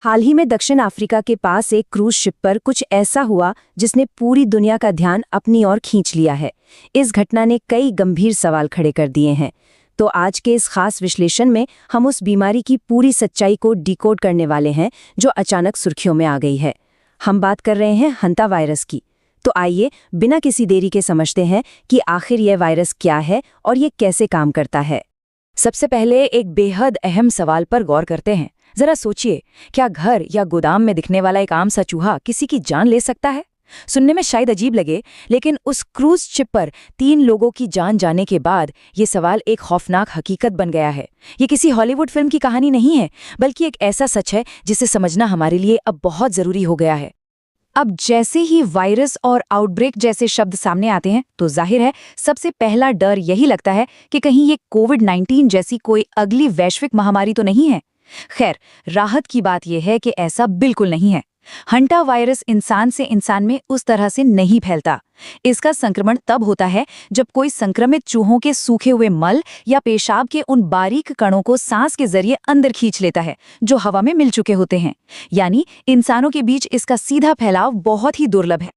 हाल ही में दक्षिण अफ्रीका के पास एक क्रूज शिप पर कुछ ऐसा हुआ जिसने पूरी दुनिया का ध्यान अपनी ओर खींच लिया है। इस घटना ने कई गंभीर सवाल खड़े कर दिए हैं। तो आज के इस खास विश्लेषण में हम उस बीमारी की पूरी सच्चाई को डिकोड करने वाले हैं जो अचानक सुर्खियों में आ गई है। हम बात कर रहे हैं हंता वायरस की। तो आइए बिना किसी देरी के समझते हैं कि आखिर यह वायरस क्या है और ये कैसे काम करता है। सबसे पहले एक बेहद अहम सवाल पर गौर करते हैं। जरा सोचिए, क्या घर या गोदाम में दिखने वाला एक आम सा चूहा किसी की जान ले सकता है? सुनने में शायद अजीब लगे, लेकिन उस क्रूज शिप पर 3 लोगों की जान जाने के बाद ये सवाल एक खौफनाक हकीकत बन गया है। ये किसी हॉलीवुड फिल्म की कहानी नहीं है, बल्कि एक ऐसा सच है जिसे समझना हमारे लिए अब बहुत जरूरी हो गया है। अब जैसे ही वायरस और आउटब्रेक जैसे शब्द सामने आते हैं तो जाहिर है सबसे पहला डर यही लगता है कि कहीं ये कोविड-19 जैसी कोई अगली वैश्विक महामारी तो नहीं है। खैर, राहत की बात यह है कि ऐसा बिल्कुल नहीं है। हंटा वायरस इंसान से इंसान में उस तरह से नहीं फैलता। इसका संक्रमण तब होता है जब कोई संक्रमित चूहों के सूखे हुए मल या पेशाब के उन बारीक कणों को सांस के जरिए अंदर खींच लेता है जो हवा में मिल चुके होते हैं। यानी इंसानों के बीच इसका सीधा फैलाव बहुत ही दुर्लभ है।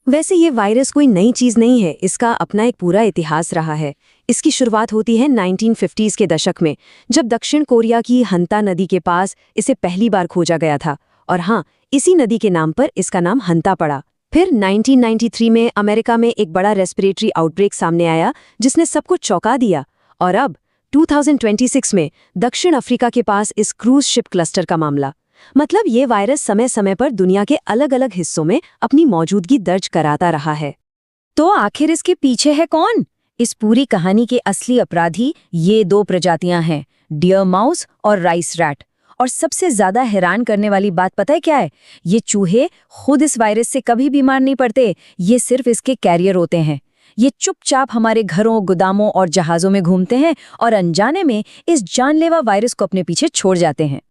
वैसे ये वायरस कोई नई चीज नहीं है, इसका अपना एक पूरा इतिहास रहा है। इसकी शुरुआत होती है 1950s के दशक में, जब दक्षिण कोरिया की हंता नदी के पास इसे पहली बार खोजा गया था। और हाँ, इसी नदी के नाम पर इसका नाम हंता पड़ा। फिर 1993 में अमेरिका में एक बड़ा रेस्पिरेटरी आउटब्रेक सामने आया जिसने सबको चौंका दिया। और अब 2026 में दक्षिण अफ्रीका के पास इस क्रूज शिप क्लस्टर का मामला। मतलब ये वायरस समय समय पर दुनिया के अलग अलग हिस्सों में अपनी मौजूदगी दर्ज कराता रहा है। तो आखिर इसके पीछे है कौन? इस पूरी कहानी के असली अपराधी ये 2 प्रजातियां हैं, डियर माउस और राइस रैट। और सबसे ज्यादा हैरान करने वाली बात पता है क्या है? ये चूहे खुद इस वायरस से कभी बीमार नहीं पड़ते, ये सिर्फ इसके कैरियर होते हैं। ये चुपचाप हमारे घरों, गोदामों और जहाजों में घूमते हैं और अनजाने में इस जानलेवा वायरस को अपने पीछे छोड़ जाते हैं।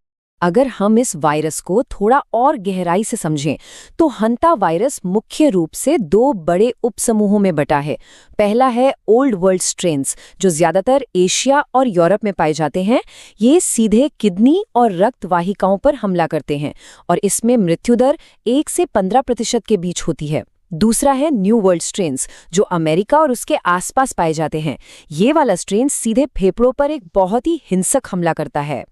अगर हम इस वायरस को थोड़ा और गहराई से समझें तो हंता वायरस मुख्य रूप से 2 बड़े उपसमूहों में बटा है। पहला है ओल्ड वर्ल्ड स्ट्रेन्स, जो ज्यादातर एशिया और यूरोप में पाए जाते हैं। ये सीधे किडनी और रक्त वाहिकाओं पर हमला करते हैं और इसमें मृत्यु दर 1 से 15% के बीच होती है। दूसरा है न्यू वर्ल्ड स्ट्रेन्स, जो अमेरिका और उसके आसपास पाए जाते हैं। ये वाला स्ट्रेन सीधे फेफड़ों पर एक बहुत ही हिंसक हमला करता है।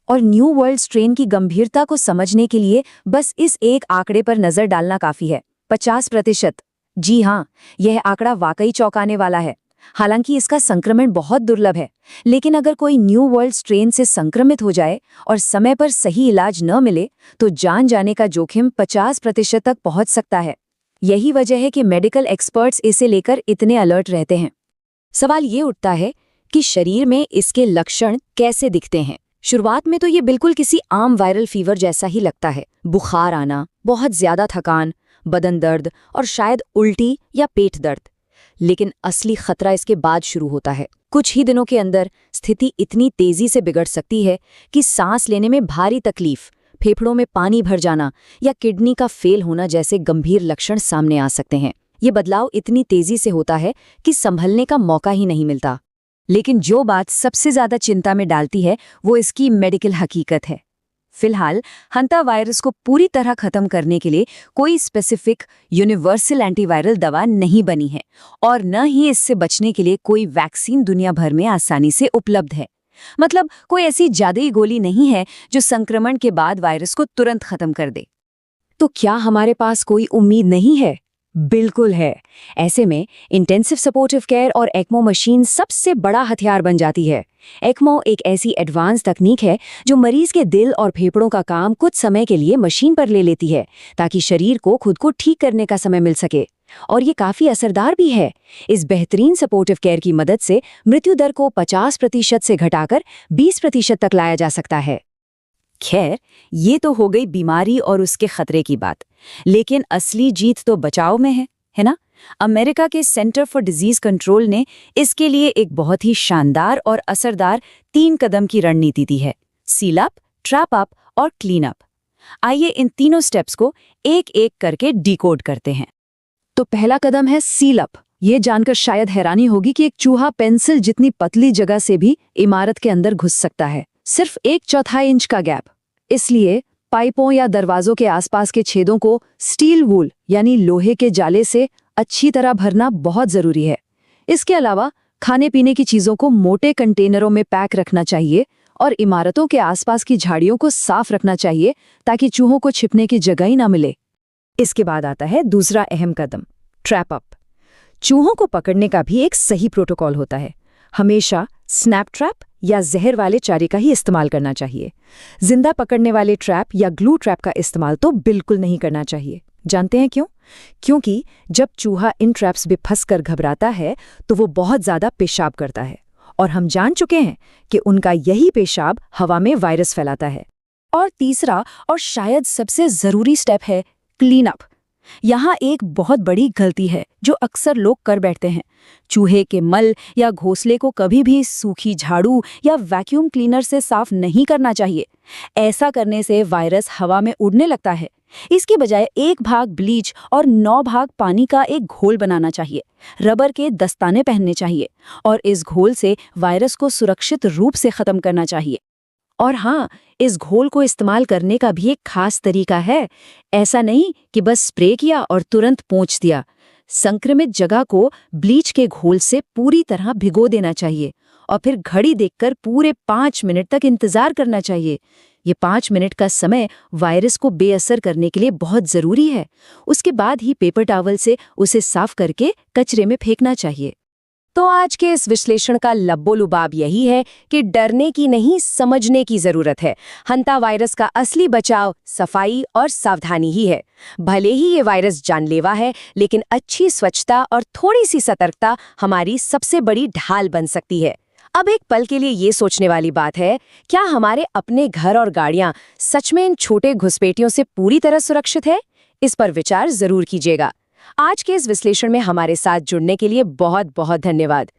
और न्यू वर्ल्ड स्ट्रेन की गंभीरता को समझने के लिए बस इस एक आंकड़े पर नजर डालना काफी है, 50%। जी हाँ, यह आंकड़ा वाकई चौंकाने वाला है। हालांकि इसका संक्रमण बहुत दुर्लभ है, लेकिन अगर कोई न्यू वर्ल्ड स्ट्रेन से संक्रमित हो जाए और समय पर सही इलाज न मिले तो जान जाने का जोखिम 50% तक पहुंच सकता है। यही वजह है कि मेडिकल एक्सपर्ट्स इसे लेकर इतने अलर्ट रहते हैं। सवाल ये उठता है कि शरीर में इसके लक्षण कैसे दिखते हैं। शुरुआत में तो ये बिल्कुल किसी आम वायरल फीवर जैसा ही लगता है। बुखार आना, बहुत ज्यादा थकान, बदन दर्द और शायद उल्टी या पेट दर्द। लेकिन असली खतरा इसके बाद शुरू होता है। कुछ ही दिनों के अंदर स्थिति इतनी तेजी से बिगड़ सकती है कि सांस लेने में भारी तकलीफ, फेफड़ों में पानी भर जाना या किडनी का फेल होना जैसे गंभीर लक्षण सामने आ सकते हैं। ये बदलाव इतनी तेजी से होता है कि संभलने का मौका ही नहीं मिलता। लेकिन जो बात सबसे ज्यादा चिंता में डालती है वो इसकी मेडिकल हकीकत है। फिलहाल हंता वायरस को पूरी तरह खत्म करने के लिए कोई स्पेसिफिक यूनिवर्सल एंटीवायरल दवा नहीं बनी है और न ही इससे बचने के लिए कोई वैक्सीन दुनिया भर में आसानी से उपलब्ध है। मतलब कोई ऐसी जादुई गोली नहीं है जो संक्रमण के बाद वायरस को तुरंत खत्म कर दे। तो क्या हमारे पास कोई उम्मीद नहीं है? बिल्कुल है। ऐसे में इंटेंसिव सपोर्टिव केयर और एक्मो मशीन सबसे बड़ा हथियार बन जाती है। एक्मो एक ऐसी एडवांस तकनीक है जो मरीज के दिल और फेफड़ों का काम कुछ समय के लिए मशीन पर ले लेती है ताकि शरीर को खुद को ठीक करने का समय मिल सके। और ये काफी असरदार भी है। इस बेहतरीन सपोर्टिव केयर की मदद से मृत्यु दर को 50% से घटाकर 20% तक लाया जा सकता है। खैर, ये तो हो गई बीमारी और उसके खतरे की बात, लेकिन असली जीत तो बचाव में है ना? अमेरिका के सेंटर फॉर डिजीज कंट्रोल ने इसके लिए एक बहुत ही शानदार और असरदार 3 कदम की रणनीति दी है: सील अप, ट्रैप अप और क्लीन अप। आइए इन तीनों स्टेप्स को एक एक करके डिकोड करते हैं। तो पहला कदम है सील अप। ये जानकर शायद हैरानी होगी कि एक चूहा पेंसिल जितनी पतली जगह से भी इमारत के अंदर घुस सकता है, सिर्फ 1/4 इंच का गैप। इसलिए पाइपों या दरवाजों के आसपास के छेदों को स्टील वूल यानी लोहे के जाले से अच्छी तरह भरना बहुत जरूरी है। इसके अलावा खाने पीने की चीजों को मोटे कंटेनरों में पैक रखना चाहिए और इमारतों के आसपास की झाड़ियों को साफ रखना चाहिए ताकि चूहों को छिपने की जगह ही ना मिले। इसके बाद आता है दूसरा अहम कदम, ट्रैप अप। चूहों को पकड़ने का भी एक सही प्रोटोकॉल होता है। हमेशा स्नैप ट्रैप या जहर वाले चारे का ही इस्तेमाल करना चाहिए। जिंदा पकड़ने वाले ट्रैप या ग्लू ट्रैप का इस्तेमाल तो बिल्कुल नहीं करना चाहिए। जानते हैं क्यों? क्योंकि जब चूहा इन ट्रैप्स में फंसकर घबराता है तो वो बहुत ज्यादा पेशाब करता है और हम जान चुके हैं कि उनका यही पेशाब हवा में वायरस फैलाता है। और तीसरा और शायद सबसे जरूरी स्टेप है क्लीन अप। यहाँ एक बहुत बड़ी गलती है जो अक्सर लोग कर बैठते हैं। चूहे के मल या घोंसले को कभी भी सूखी झाड़ू या वैक्यूम क्लीनर से साफ नहीं करना चाहिए। ऐसा करने से वायरस हवा में उड़ने लगता है। इसके बजाय 1 भाग ब्लीच और 9 भाग पानी का एक घोल बनाना चाहिए। रबर के दस्ताने पहनने चाहिए और इस घोल से वायरस को सुरक्षित रूप से खत्म करना चाहिए। और हाँ, इस घोल को इस्तेमाल करने का भी एक खास तरीका है। ऐसा नहीं कि बस स्प्रे किया और तुरंत पोंछ दिया। संक्रमित जगह को ब्लीच के घोल से पूरी तरह भिगो देना चाहिए और फिर घड़ी देखकर पूरे 5 मिनट तक इंतजार करना चाहिए। ये 5 मिनट का समय वायरस को बेअसर करने के लिए बहुत जरूरी है। उसके बाद ही पेपर टॉवल से उसे साफ करके कचरे में फेंकना चाहिए। तो आज के इस विश्लेषण का लब्बो-लुबाब यही है कि डरने की नहीं, समझने की जरूरत है। हंता वायरस का असली बचाव सफाई और सावधानी ही है। भले ही ये वायरस जानलेवा है, लेकिन अच्छी स्वच्छता और थोड़ी सी सतर्कता हमारी सबसे बड़ी ढाल बन सकती है। अब एक पल के लिए ये सोचने वाली बात है, क्या हमारे अपने घर और गाड़ियां सच में इन छोटे घुसपैठियों से पूरी तरह सुरक्षित है? इस पर विचार जरूर कीजिएगा। आज के इस विश्लेषण में हमारे साथ जुड़ने के लिए बहुत बहुत धन्यवाद।